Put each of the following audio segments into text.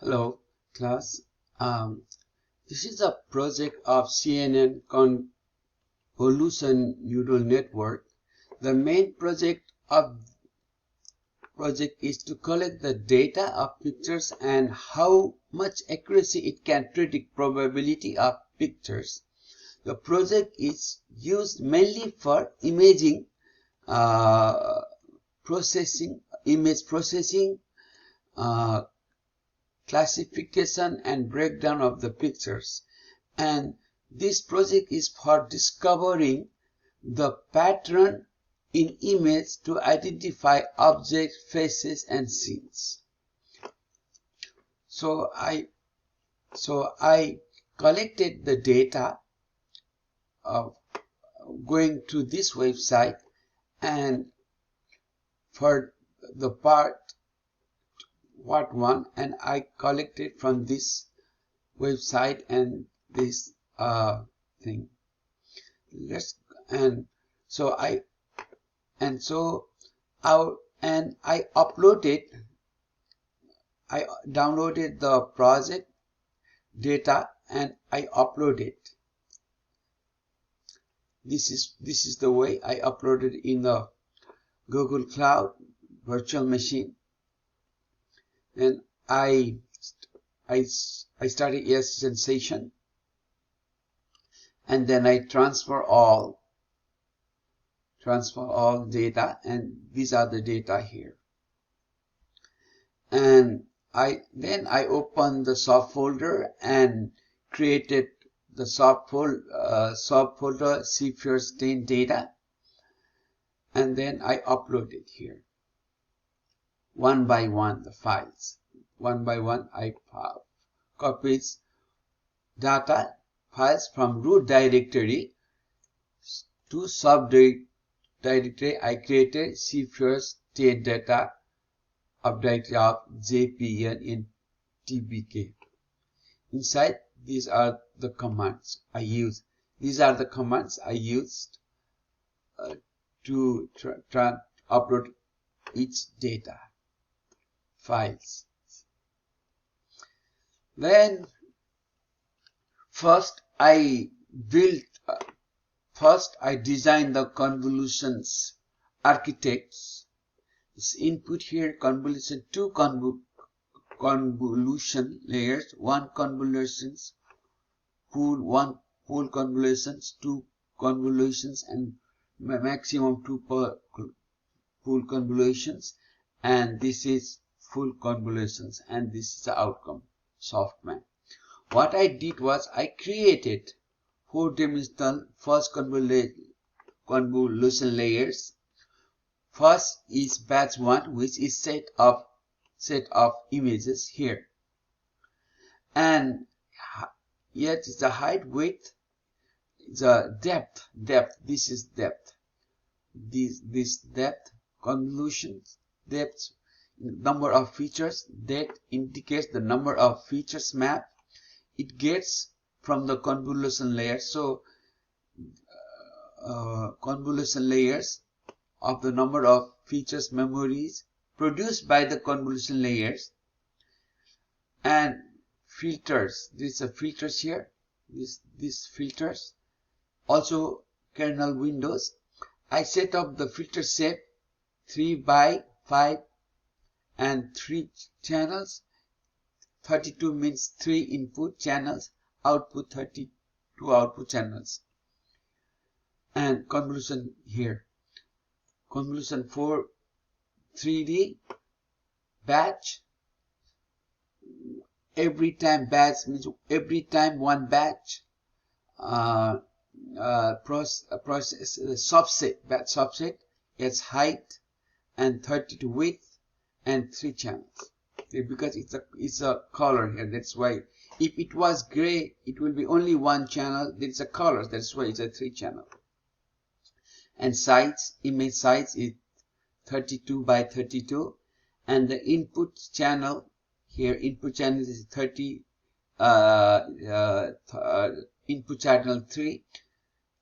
Hello, class. This is a project of CNN Convolution Neural Network. The main project is to collect the data of pictures and how much accuracy it can predict probability of pictures. The project is used mainly for image processing, classification and breakdown of the pictures, and this project is for discovering the pattern in image to identify objects, faces and scenes. So I collected the data of going to this website, and for the part 1, and I collected from this website and this thing. I downloaded the project data and I uploaded. This is the way I uploaded in the Google Cloud virtual machine. And I started yes sensation, and then I transfer all data, and these are the data here. And then I opened the subfolder and created the subfolder Cepheus 10 data, and then I uploaded here one by one the files. One by one I copied data files from root directory to subdirectory. I created Cepheus 10 data of directory of JPN in TBK. Inside, these are the commands I use. These are the commands I used to upload each data files. Then first I designed the convolutions architects. This input here, convolution, two convolution layers, one convolutions pool, one pool convolutions, two convolutions, and maximum two per pool convolutions, and this is full convolutions, and this is the outcome, softman. What I did was I created four-dimensional first convolution layers. First is batch 1, which is set of images here, and yet is the height, width, the depth. This is depth. This depth, convolutions, depth, number of features. That indicates the number of features map it gets from the convolution layer. So convolution layers of the number of features memories produced by the convolution layers, and filters. These are filters here. These filters, also kernel windows. I set up the filter shape 3 by 5 and 3 channels. 32 means 3 input channels, output 32 output channels. And convolution here. Convolution 4 3D batch. Every time batch means every time one batch. Process subset, batch subset, its height and 32 width and 3 channels. Because it's a color here, that's why. If it was gray, it will be only one channel. It's a color, that's why it's a 3 channel. And size, image size is 32 by 32, and the input channel here, input channel is 30, input channel 3,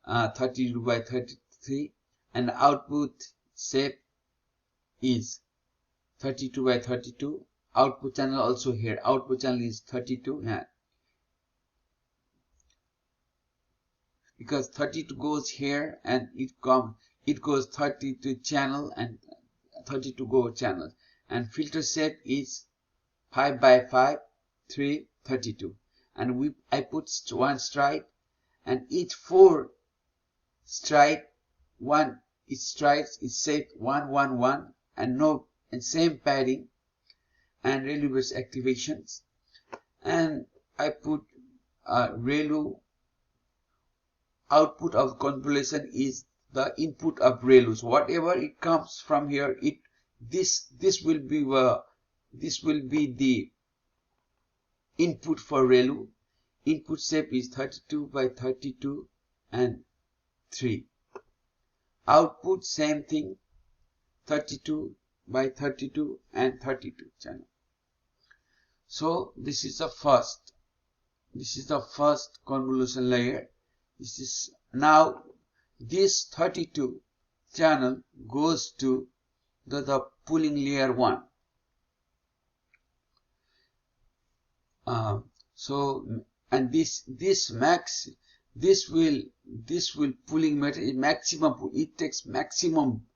32 by 33, and the output shape is 32 by 32, output channel also here. Output channel is 32. Yeah. Because 32 goes here and it goes 32 channel and 32 go channels. And filter set is 5 by 5, 3, 32. And I put one stride, and each 4 stride, each stride is set 1, 1, 1, and same padding and ReLU-based activations. And I put ReLU. Output of convolution is the input of ReLU. So whatever it comes from here, this will be the input for ReLU. Input shape is 32 by 32 and 3. Output same thing, 32 by 32 and 32 channel. So this is the first convolution layer. This is now this 32 channel goes to the pooling layer 1. And this will pooling method maximum. It takes maximum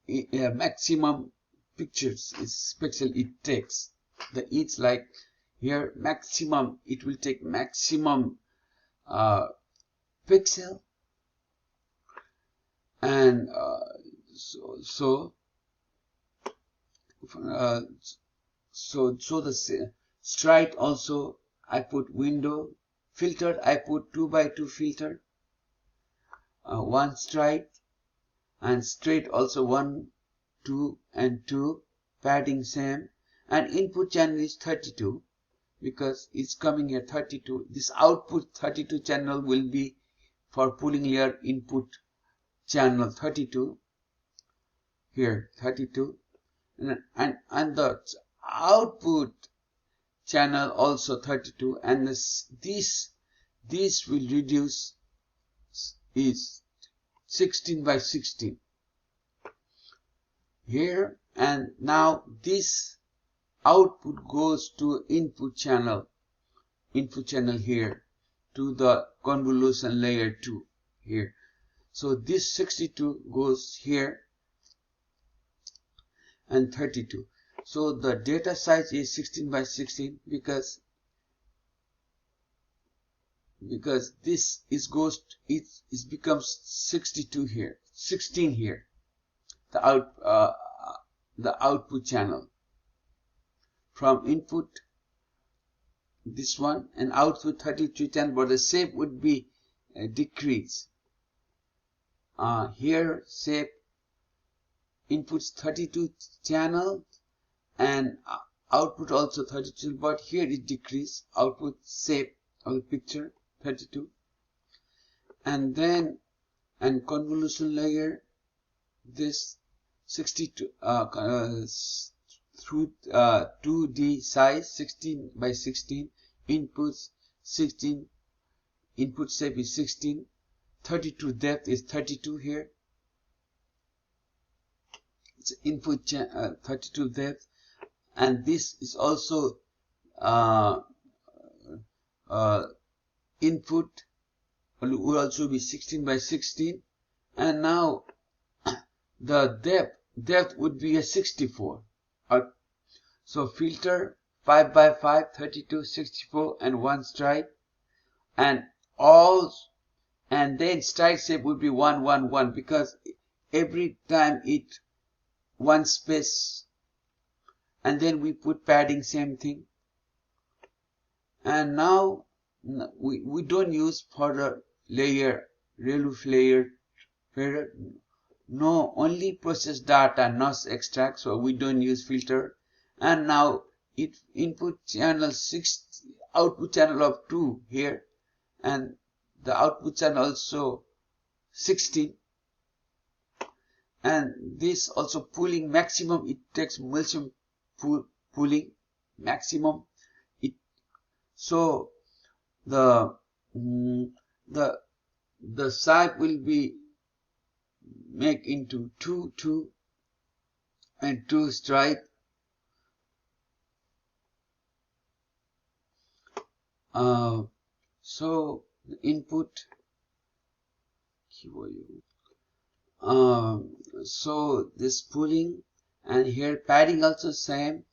maximum pictures pixel it takes. It's like here maximum, it will take maximum pixel, and so the stride also I put window. Filtered I put 2 by 2 filter, 1 stride, and straight also 1, 2 and 2, padding same, and input channel is 32 because it's coming here 32. This output 32 channel will be for pooling layer input channel 32 here, 32, and the output channel also 32, and this will reduce is 16 by 16 here. And now this output goes to input channel here to the convolution layer 2 here. So this 62 goes here and 32. So the data size is 16 by 16 because this it becomes 62 here, 16 here, the output channel from input this one, and output 32 channel, but the shape would be decreased. Here shape inputs 32 channel and output also 32, but here it decreased output shape of the picture 32. And then convolution layer, this 62 through 2D size 16 by 16, inputs 16, input shape is 16, 32 depth is 32 here. It's input 32 depth, and this is also input will also be 16 by 16, and now the depth would be a 64. So filter 5 by 5, 32, 64, and 1 stride, and then stride shape would be 1, 1, 1, because every time it one space, and then we put padding same thing. And now we don't use further layer, ReLU layer, no, only process data, not extract, so we don't use filter. And now it input channel 6, output channel of 2 here, and the output channel also 16, and this also pooling maximum, it takes maximum pooling maximum. So the shape will be make into 2, 2 and 2 stripe. So the input, so this pulling, and here padding also same.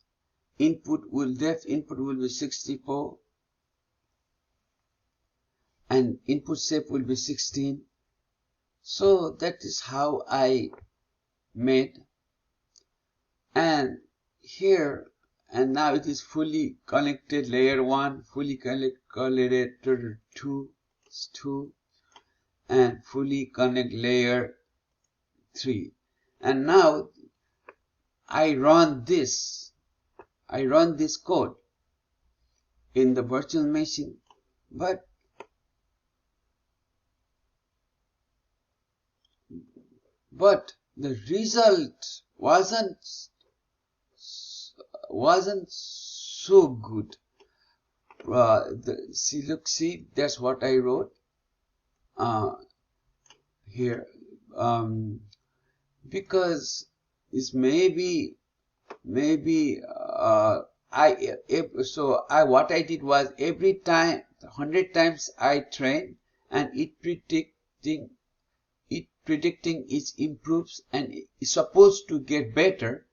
Depth input will be 64 and input shape will be 16. So that is how I made. And here, and now it is fully connected, layer 1, fully connected 2, and fully connect layer 3. And now I run this code in the virtual machine, but the result wasn't so good. See, that's what I wrote here, because it's maybe what I did was every time 100 times I trained, and it predicting it improves and it's supposed to get better.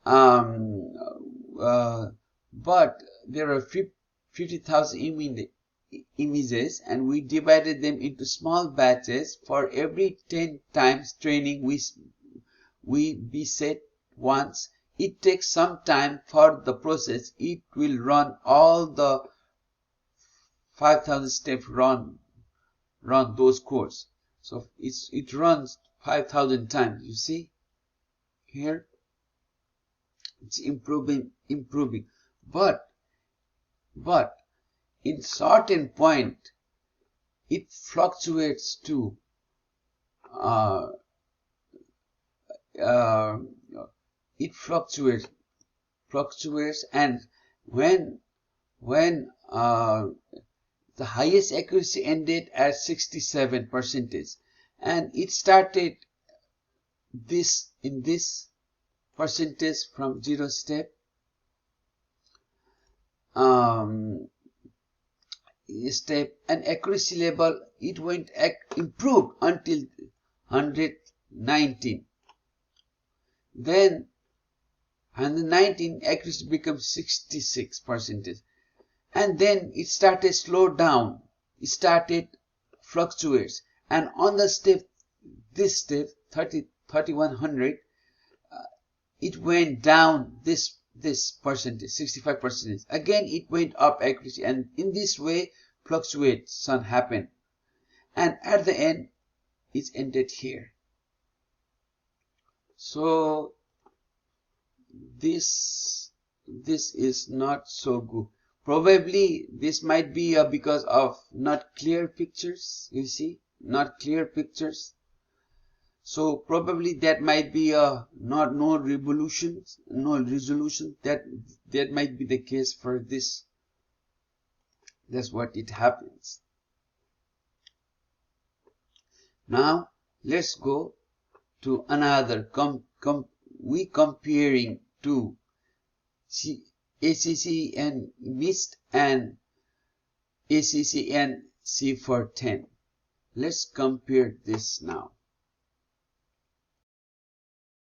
But there are 50,000 images, and we divided them into small batches. For every 10 times training we beset once. It takes some time for the process. It will run all the 5,000 steps, run those codes. So it runs 5,000 times. You see here, it's improving, but in certain point it fluctuates to it fluctuates, and when the highest accuracy ended at 67%, and it started in this percentage from 0 step, and accuracy level, it went improved until 119. Then 119 accuracy becomes 66%, and then it started slow down. It started fluctuates, and on the step, this step 3100, it went down this percentage, 65%. Again it went up accuracy, and in this way fluctuation happened, and at the end it's ended here. So this is not so good. Probably this might be because of not clear pictures. You see, not clear pictures. So probably that might be no resolution. That might be the case for this. That's what it happens. Now let's go to another. We comparing to ACCN MIST and ACCN C410. Let's compare this now.